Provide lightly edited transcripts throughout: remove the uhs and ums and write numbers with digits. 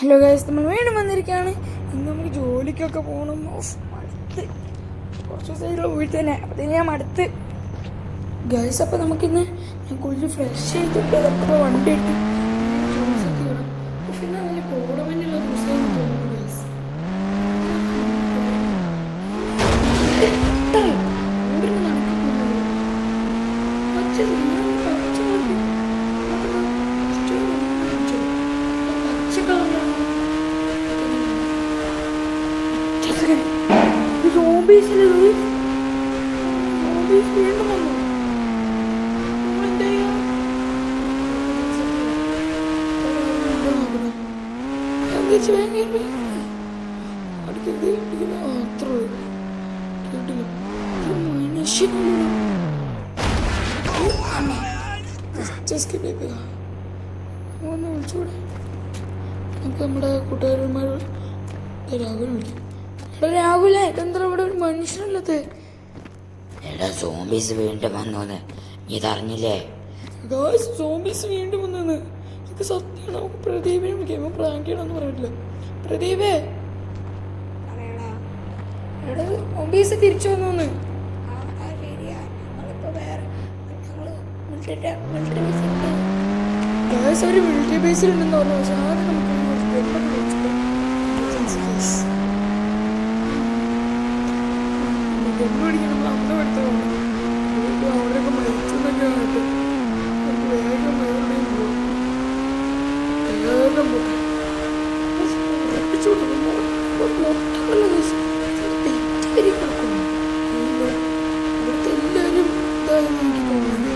Hello guys, നമ്മൾ വീണ്ടും വന്നിരിക്കുകയാണ്. ഇന്ന് നമുക്ക് ജോലിക്കൊക്കെ പോകണം. അടുത്ത് കുറച്ച് ദിവസമായിട്ടുള്ള വീട്ടിൽ തന്നെ, അപ്പം ഞാൻ അടുത്ത് ഗൈസ്. അപ്പം നമുക്കിന്ന് ഞാൻ കുളിച്ച് ഫ്രഷ് ചെയ്തിട്ട് നമുക്കിപ്പോൾ വണ്ടി എടുത്ത് ജോലിസൊക്കെ വിടാം. പിന്നെ നല്ല കോടമഞ്ഞുള്ള ദിവസമായിരുന്നു തോന്നുന്നു ഗൈസ്. ഒന്ന് വിളിച്ചുകൂടെ? നമുക്ക് നമ്മുടെ കൂട്ടുകാരന്മാർ രാഹുൽ വിളിക്കും. എടാ രാഹുലേ, ഇതെന്താ ഇവിടെ ഒരു മനുഷ്യനുള്ളത്? എടാ സോംബീസ് വീണ്ടും വന്നു, ഇതറിഞ്ഞില്ലേ? സോംബീസ് വീണ്ടും വന്നെന്ന്. ഇത് സത്യമാണ്. നമുക്ക് പ്രദീപിനെ വിളിക്കാം. പ്രാങ്ക് ചെയ്യണമെന്ന് പറഞ്ഞിട്ടില്ല. പ്രദീപേ, എടാ സോംബീസ് തിരിച്ചു വന്നു. ഒരു മിലിറ്ററി ബേസിലുണ്ടെന്ന് പറഞ്ഞു. പക്ഷെ ആദ്യം നമുക്ക് ഗണ്ണ് നമ്മൾ അന്ന് എടുത്തതാണ്. അവരൊക്കെ മരിച്ചെന്നൊക്കെ ആയിട്ട് നമുക്ക് വേഗം വേറെയും പോവാം. വേഗം പോട്ടെ. അവിടുത്തെ എല്ലാവരും ഇതായെന്ന് എനിക്ക് തോന്നുന്നു.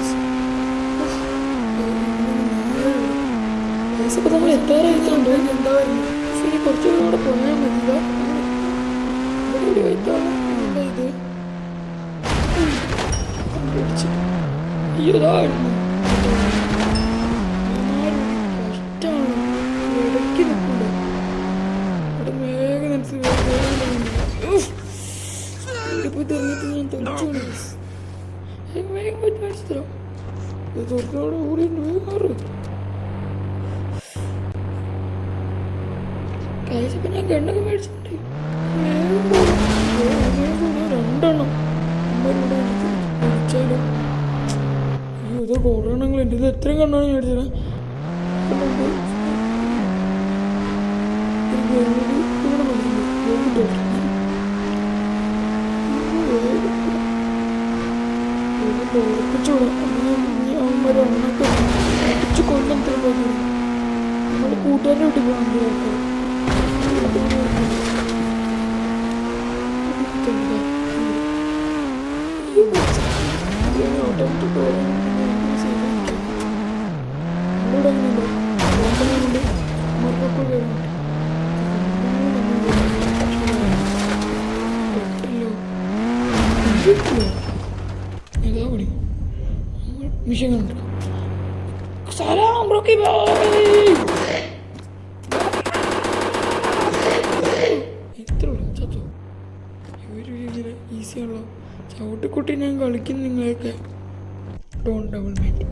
ഇപ്പം നമ്മൾ എത്താറായിട്ടുണ്ട്. എന്തായിരുന്നു ശരി, കുറച്ചുകൂടെ കൂടെ പോയാൽ മതിയില്ല. ഇവിടെ വൈത്താണ് ഇത് ഇതായിരുന്നു. കഷ്ടമാണ്. ഇടയ്ക്ക് നിൽക്കില്ല. ഇവിടെ വേഗം പോയി തെറിഞ്ഞിട്ട് ഞാൻ തെളിച്ചു വേഗം പോയി മേടിച്ചു തരാം. തുറക്കോടെ കൂടി വേഗം കഴിച്ചപ്പോൾ ഞാൻ ഗണ്ണൊക്കെ മേടിച്ചിട്ടുണ്ട്. രണ്ടെണ്ണം അമ്മയുടെ മേടിച്ചാലോ? അയ്യോ, ഇത് കൊറോണങ്ങൾ എൻ്റെ ഇത് എത്രയും കണ്ണാണ് മേടിച്ചത്. ഉറപ്പിച്ചോടാ കൊല്ലം നമ്മുടെ കൂട്ടുകാരുടെ വീട്ടിൽ പോകാൻ മിഷൻ കണ്ടു. സലാം ബ്രോക്കി ബോയ്. ഈസിയാണല്ലോ ചവിട്ടിക്കുട്ടി. ഞാൻ കളിക്കും നിങ്ങളെയൊക്കെ. Don't double mind.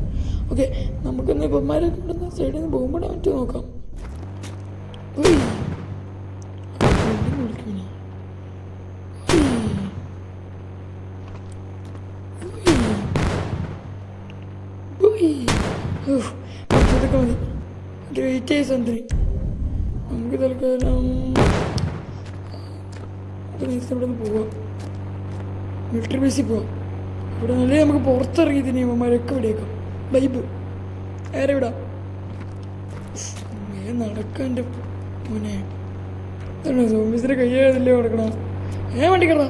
ഓക്കെ, നമുക്കൊന്ന് ഇപ്പന്മാരൊക്കെ ഇവിടുന്ന് സൈഡിൽ നിന്ന് പോകുമ്പോൾ മറ്റു നോക്കാം. ഇതൊക്കെ മതി. ഗ്രേറ്റ് ആയി സന്ധ്യ. നമുക്ക് തൽക്കാലം ഇവിടെ നിന്ന് പോവാം. മിലിറ്ററി ബേസിൽ പോവാം. ഇവിടെ നല്ല നമുക്ക് പുറത്തിറങ്ങി തിന്നിയമ്മമാരൊക്കെ വിടേക്കാം. ബൈബ് വേറെ വിടാം. നടക്കാൻ്റെ മോനെ സോംബീസിന്റെ കയ്യാതില്ലേ കൊടുക്കണം. വണ്ടിക്കടാ.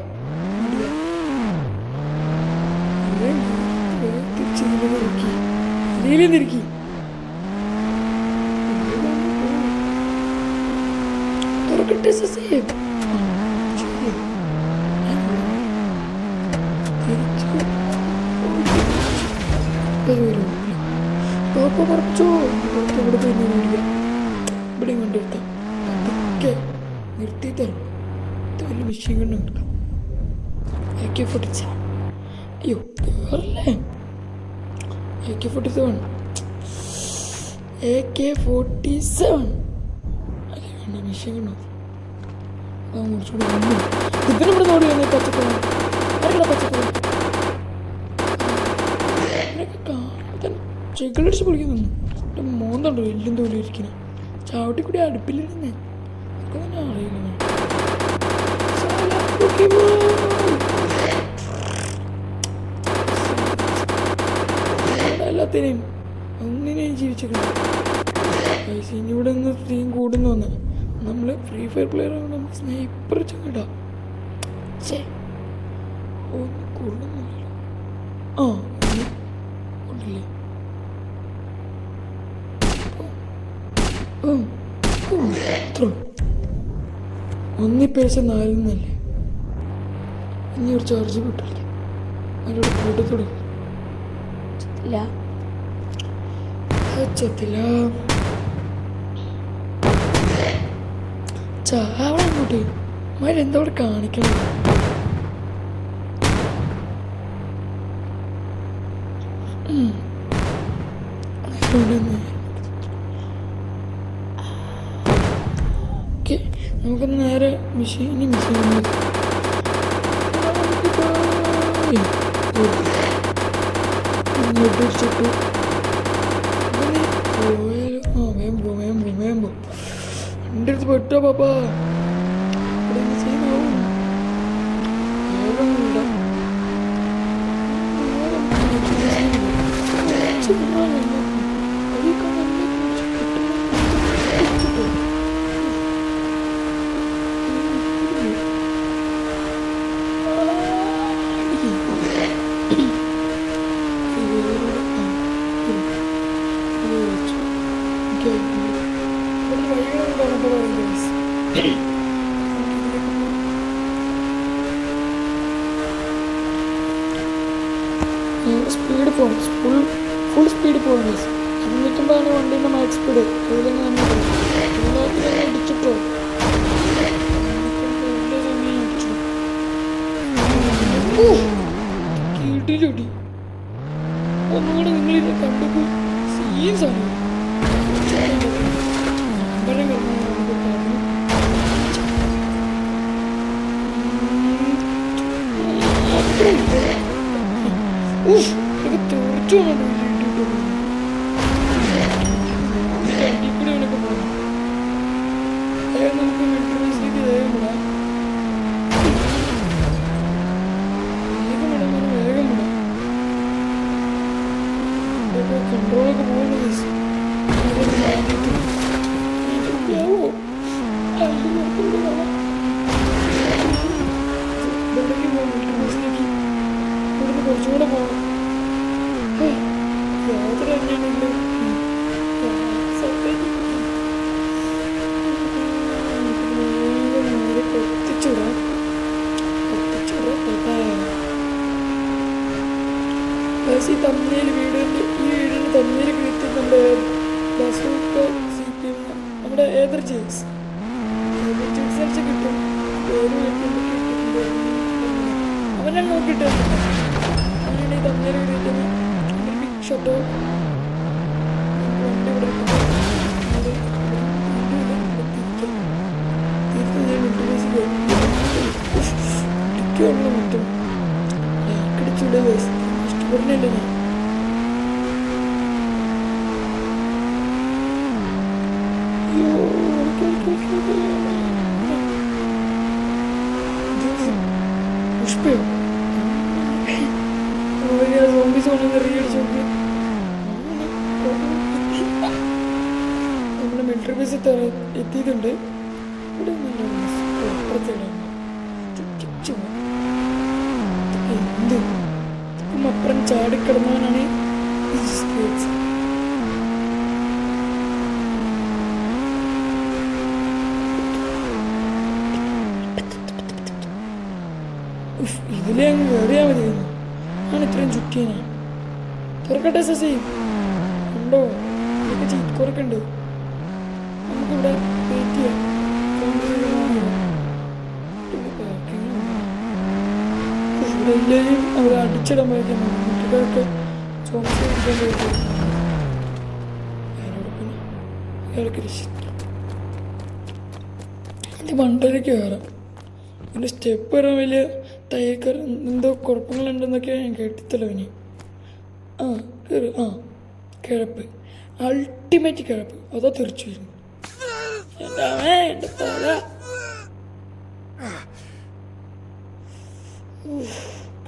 തിരിക്കി തുറക്കട്ടെ. ഇവിടെയും കൊണ്ടിരുത്താം. അതൊക്കെ നിർത്തി തരണം. വലിയ മെഷീൻ കണ്ട് നിർത്താം. AK-47. അയ്യോ വേറല്ലേ? AK-47. AK-47 മെഷീൻ കണ്ടോ ആ മുറിച്ചോട് വന്നു ഇതിനിവിടെ നോടി വന്നേ പച്ചക്കറി ആരുടെ പച്ചക്കറി ചെകളടിച്ച് പൊളിക്കുന്നു എൻ്റെ മോന്നുണ്ടോ എല്ലും തോലും ഇരിക്കണം ചാവട്ടിക്കൂടി അടുപ്പിലിരുന്നേ ഒക്കെ തന്നെ അറിയില്ല എല്ലാത്തിനെയും ഒന്നിനെയും ജീവിച്ചിട്ടുണ്ട് പൈസ ഇനി ഇവിടെ നിന്ന് തീം കൂടുന്നു വന്ന് നമ്മൾ ഫ്രീ ഫയർ പ്ലെയർ ആകുമ്പോൾ സ്നൈപ്പർ ചെന്നിടാം ചേ ഒന്നും കൊള്ളുന്നില്ലല്ലോ ആ ഉണ്ടല്ലേ ഒന്നിപ്പേശ 4 എന്നല്ലേ ഇനി ഒരു ചാർജ് കിട്ടില്ല അതിനോട് കൂട്ടത്തോടെ ചത്തില്ല ചാവള അങ്ങോട്ട് മരെന്താ അവിടെ കാണിക്കണം ഓക്കെ നമുക്ക് നേരെ മെഷീന് ചുട്ടു പോയാലോ ആ വേമ്പോ എൻ്റെ അടുത്ത് പെട്ടോ പാപ്പാ ഇവിടെ ചെയ്യുന്നാവും വേഗമുണ്ട സ്പീഡ് പോകും ഫുൾ സ്പീഡ് പോകും 250 വണ്ടീൻ്റെ മാക്സ് സ്പീഡ് അതിലെങ്ങനെ അടിച്ചിട്ടോ കീട്ടിലൊടി ഒന്നുകൂടെ നിങ്ങളിത് കണ്ടപ്പോൾ സീരിയസാണ് തീർച്ചു നമുക്ക് മെട്രോസിലേക്ക് വേഗം വിടാം വേഗം വിടാം കൺട്രോളൊക്കെ പോകുന്നത് കുറച്ചുകൂടെ പോകണം യാത്ര തന്നെയാണല്ലോ കത്തിച്ചുടാം ഈ തമ്മിൽ വീടിന് തമ്മിൽ കൃത്യം നമ്മുടെ നമ്മുടെ ഏതർ ജെയിംസ് അടിച്ച് കിട്ടും പേര് കിട്ടുന്നുണ്ട് അവനെ നോക്കിയിട്ട് അങ്ങനെ തമ്മിൽ വീട്ടിന് ബിഗ് ഷോട്ടോ വണ്ടി ഇവിടെ ടിക്കുള്ള മറ്റും കടിച്ചുള്ള ഇഷ്ടപ്പെടുന്നില്ല ഞാൻ പുഷ്പയോ സോംബീസ് കൊണ്ടുവന്ന് റീഅടിച്ചു നോക്കി നമ്മുടെ മിലിറ്ററി ബേസ് എത്തിയിട്ടുണ്ട് ഇവിടെ എന്ത് അപ്പുറം ചാടിക്കിടന്നവനാണ് ഇതിലേ അങ്ങ് കയറിയാൽ മതിയായിരുന്നു ആണ് ഇത്രയും ചുറ്റിയാണ് തുറക്കട്ടെ സസി ഉണ്ടോ ഇതൊക്കെ ചീറ്റക്കുറക്കുണ്ട് നമുക്കിവിടെ വെയിറ്റ് ചെയ്യാം ഇവിടെ എല്ലാവരും അവർ അടിച്ചിടാൻ പോയിരിക്കാൻ മുറ്റുകാർക്ക് ചോദിച്ചു പിടിക്കാൻ പോയിട്ട് പിന്നെ അയാൾക്ക് രക്ഷിക്കും. 「ഇത് മണ്ടയിലേക്ക് കയറാം. പിന്നെ സ്റ്റെപ്പ് കയറാൻ വലിയ തയ്യക്കാർ എന്തോ കുഴപ്പങ്ങളുണ്ടെന്നൊക്കെ ഞാൻ കേട്ടിത്തല്ലോ ഇനി. ആ കയറി. ആ കിഴപ്പ്, അൾട്ടിമേറ്റ് കിഴപ്പ്. അതാ തെറിച്ചു വരുന്നു. എൻ്റെ തല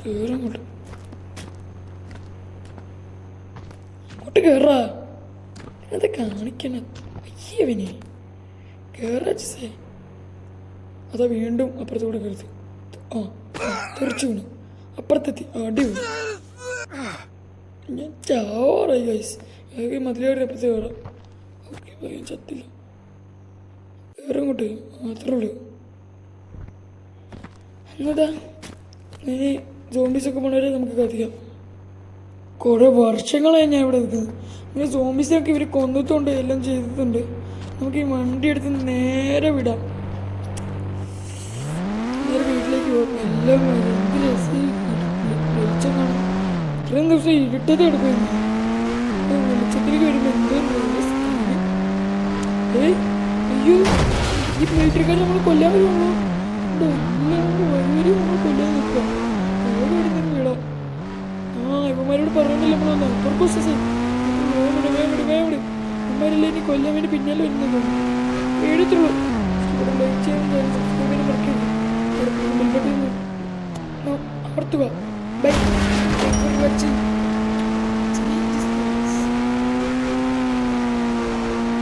കയറങ്ങോട്ട്, അങ്ങോട്ട് കയറാ. അത് കാണിക്കണ അയ്യവനെ കയറാച്ചേ. അതാ വീണ്ടും അപ്പുറത്തൂടെ കരുത്. ആ തെറിച്ചു വീണു. അപ്പുറത്തെത്തി. അടിപൊളി. ഞാൻ ചാവാറായി ഗൈസ്. മതിലേറി അപ്പുറത്ത് കയറാം. ഓക്കെ ഞാൻ ചത്തില്ല. കയറങ്ങോട്ട് മാത്രമേ ഉള്ളൂ. എന്നതാ ഇനി സോംബീസൊക്കെ പോണവരെ നമുക്ക് കത്തിക്കാം. കുറേ വർഷങ്ങളായി ഞാൻ ഇവിടെ നിൽക്കുന്നത്. ഇങ്ങനെ സോംബീസിനൊക്കെ ഇവർ കൊന്നിട്ടുണ്ട്, എല്ലാം ചെയ്തിട്ടുണ്ട്. നമുക്ക് ഈ വണ്ടി എടുത്ത് നേരെ വിടാം. നേരെ വീട്ടിലേക്ക് പോകും. എല്ലാം എന്ത് രസം വെളിച്ചം കാണാം. ഇത്രയും ദിവസം ഇരുട്ടത്തെ എടുക്കുന്നു. വെളിച്ചത്തിലേക്ക് വരുമ്പോൾ എന്തോ അയ്യോ, ഈ മിലിറ്ററിക്കാർ നമ്മൾ കൊല്ലാൻ വരുള്ളൂ. വരി നമ്മൾ കൊല്ലാൻ നിൽക്കുക. ഓടി വരുന്നൊരു വീടാ. ആ ഇവന്മാരോട് പറഞ്ഞില്ല നമ്മളൊന്ന് പർപ്പസ് ഇവന്മാരെല്ലാം ഇനി കൊല്ലാൻ വേണ്ടി പിന്നാലെ വരുന്നുണ്ട്. എടുത്തുള്ളൂ. ഇവിടെ ലൈറ്റ് ചെയ്യാൻ